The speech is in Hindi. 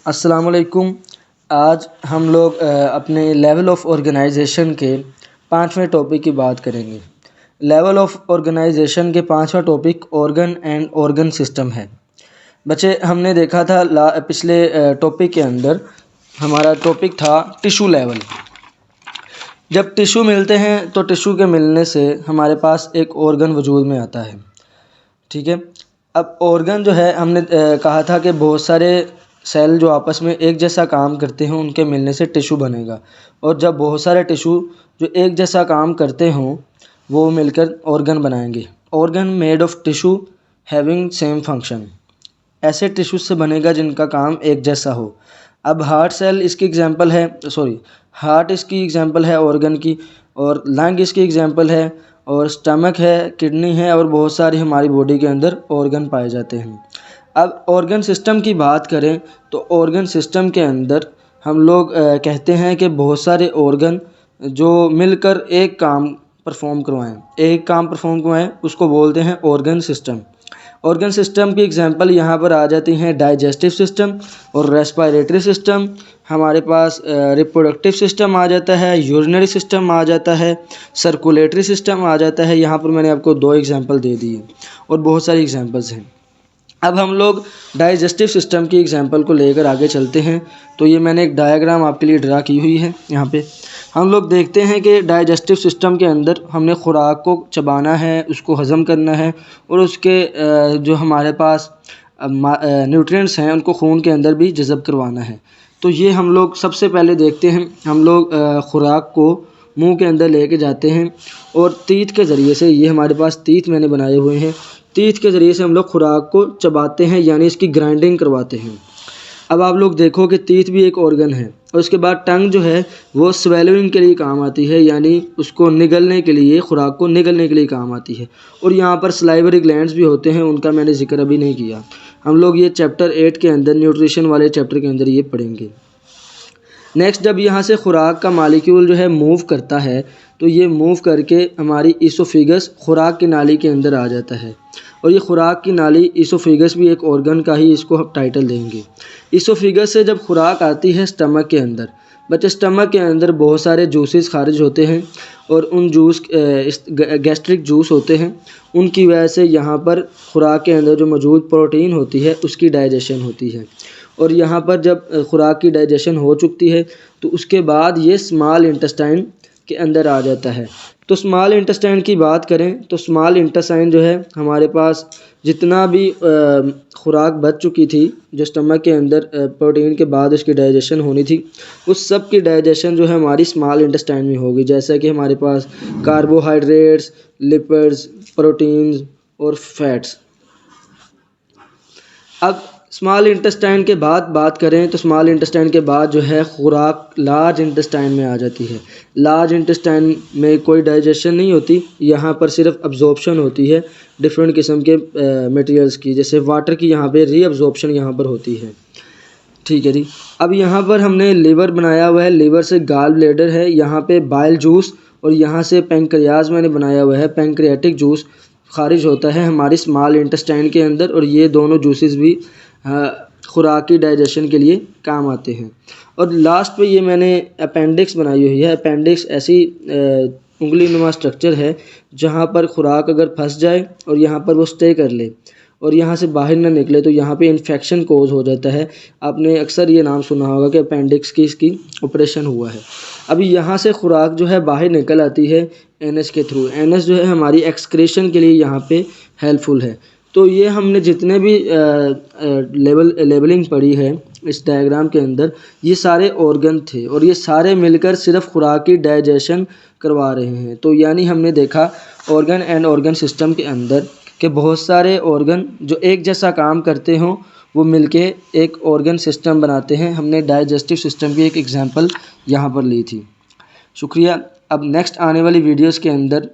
अस्सलामुअलैकुम। आज हम लोग अपने लेवल ऑफ ऑर्गेनाइजेशन के 5वें टॉपिक की बात करेंगे। लेवल ऑफ ऑर्गेनाइजेशन के 5वां topic organ and organ system है। बच्चे, हमने देखा था पिछले टॉपिक के अंदर हमारा टॉपिक था टिश्यू लेवल। जब टिश्यू मिलते हैं तो टिश्यू के मिलने से हमारे पास एक ऑर्गन वजूद में आता है। ठीक है। अब ऑर्गन जो है, हमने कहा था कि बहुत सारे सेल जो आपस में एक जैसा काम करते हैं उनके मिलने से टिश्यू बनेगा, और जब बहुत सारे टिश्यू जो एक जैसा काम करते हों वो मिलकर ऑर्गन बनाएंगे। Organ made of tissue having same function, ऐसे टिश्यू से बनेगा जिनका काम एक जैसा हो। अब हार्ट सेल इसकी एग्जांपल है, हार्ट इसकी एग्जांपल है ऑर्गन की, और लंग इसकी एग्जांपल है, और स्टमक है, किडनी है, और बहुत सारी हमारी बॉडी के अंदर ऑर्गन पाए जाते हैं। अब ऑर्गन सिस्टम की बात करें तो ऑर्गन सिस्टम के अंदर हम लोग कहते हैं कि बहुत सारे ऑर्गन जो मिलकर एक काम परफॉर्म करवाएं उसको बोलते हैं ऑर्गन सिस्टम। ऑर्गन सिस्टम की एग्जांपल यहाँ पर आ जाती हैं डाइजेस्टिव सिस्टम और रेस्पिरेटरी सिस्टम। हमारे पास रिप्रोडक्टिव सिस्टम आ जाता है, यूरिनरी सिस्टम आ जाता है, सर्कुलेटरी सिस्टम आ जाता है। यहाँ पर मैंने आपको 2 एग्जांपल दे दिए और बहुत सारी एग्जांपल्स हैं। अब हम लोग डाइजेस्टिव सिस्टम की एग्जांपल को लेकर आगे चलते हैं। तो ये मैंने एक डायग्राम आपके लिए ड्रा की हुई है। यहाँ पे हम लोग देखते हैं कि डाइजेस्टिव सिस्टम के अंदर हमने खुराक को चबाना है, उसको हज़म करना है, और उसके जो हमारे पास न्यूट्रिएंट्स हैं उनको खून के अंदर भी जज़ब करवाना है। तो ये हम लोग सबसे पहले देखते हैं, हम लोग खुराक को मुंह के अंदर लेके जाते हैं और तीत के ज़रिए से, ये हमारे पास तीत मैंने बनाए हुए हैं, तीत के ज़रिए से हम लोग खुराक को चबाते हैं, यानी इसकी ग्राइंडिंग करवाते हैं। अब आप लोग देखो कि तीत भी एक ऑर्गन है, और उसके बाद टंग जो है वो स्वेलोइंग के लिए काम आती है, यानी उसको निगलने के लिए, खुराक को निगलने के लिए काम आती है। और यहाँ पर सलाइवरी ग्लैंड्स भी होते हैं, उनका मैंने जिक्र अभी नहीं किया। हम लोग ये चैप्टर 8 के अंदर, न्यूट्रिशन वाले चैप्टर के अंदर ये पढ़ेंगे। नेक्स्ट, जब यहाँ से खुराक का मालिक्यूल जो है मूव करता है तो ये मूव करके हमारी ईसोफिगस खुराक की नाली के अंदर आ जाता है, और ये खुराक की नाली, ईसोफिगस भी एक ऑर्गन का ही इसको हम टाइटल देंगे। ईसोफिगस से जब खुराक आती है स्टमक के अंदर, बच्चे स्टमक के अंदर बहुत सारे जूसेस खारिज होते हैं, और उन जूस गैस्ट्रिक जूस होते हैं, उनकी वजह से यहाँ पर खुराक के अंदर जो मौजूद प्रोटीन होती है उसकी डाइजेशन होती है। और यहाँ पर जब खुराक की डाइजेशन हो चुकी है तो उसके बाद ये स्मॉल इंटेस्टाइन के अंदर आ जाता है। तो स्मॉल इंटेस्टाइन की बात करें तो स्मॉल इंटेस्टाइन जो है, हमारे पास जितना भी खुराक बच चुकी थी जो स्टमक के अंदर प्रोटीन के बाद उसकी डाइजेशन होनी थी, उस सब की डाइजेशन जो है हमारी स्मॉल इंटेस्टाइन में होगी। जैसे कि हमारे पास कार्बोहाइड्रेट्स, लिपिड्स, प्रोटीन्स और फैट्स। अब स्मॉल इंटेस्टाइन के बाद बात करें तो स्मॉल इंटेस्टाइन के बाद जो है खुराक लार्ज इंटेस्टाइन में आ जाती है। लार्ज इंटेस्टाइन में कोई डाइजेशन नहीं होती, यहाँ पर सिर्फ अब्जॉर्प्शन होती है डिफरेंट किस्म के मटेरियल्स की, जैसे वाटर की यहाँ पे रीअब्जॉर्प्शन यहाँ पर होती है। ठीक है जी। अब यहाँ पर हमने लीवर बनाया हुआ है, लीवर से गाल ब्लैडर है, यहाँ पे बाइल जूस, और यहाँ से पेंक्रियाज मैंने बनाया हुआ है, पेंक्रियाटिक जूस खारिज होता है हमारी स्मॉल इंटेस्टाइन के अंदर, और ये दोनों जूसेस भी खुराक की डाइजेशन के लिए काम आते हैं। और लास्ट पे ये मैंने अपेंडिक्स बनाई हुई है। अपेंडिक्स ऐसी उंगली नुमा स्ट्रक्चर है जहाँ पर खुराक अगर फंस जाए और यहाँ पर वो स्टे कर ले और यहाँ से बाहर ना निकले तो यहाँ पे इन्फेक्शन कोज हो जाता है। आपने अक्सर ये नाम सुना होगा कि अपेंडिक्स की इसकी ऑपरेशन हुआ है। अभी यहाँ से खुराक जो है बाहर निकल आती है एनएस के थ्रू। एनएस जो है हमारी एक्सक्रीशन के लिए यहाँ पे हेल्पफुल है। तो ये हमने जितने भी लेबलिंग पढ़ी है इस डायग्राम के अंदर, ये सारे ऑर्गन थे और ये सारे मिलकर सिर्फ खुराक की डाइजेशन करवा रहे हैं। तो यानी हमने देखा ऑर्गन एंड ऑर्गन सिस्टम के अंदर कि बहुत सारे ऑर्गन जो एक जैसा काम करते हों वो मिलके एक ऑर्गन सिस्टम बनाते हैं। हमने डाइजेस्टिव सिस्टम की एक एग्जांपल यहाँ पर ली थी। शुक्रिया। अब नेक्स्ट आने वाली वीडियोस के अंदर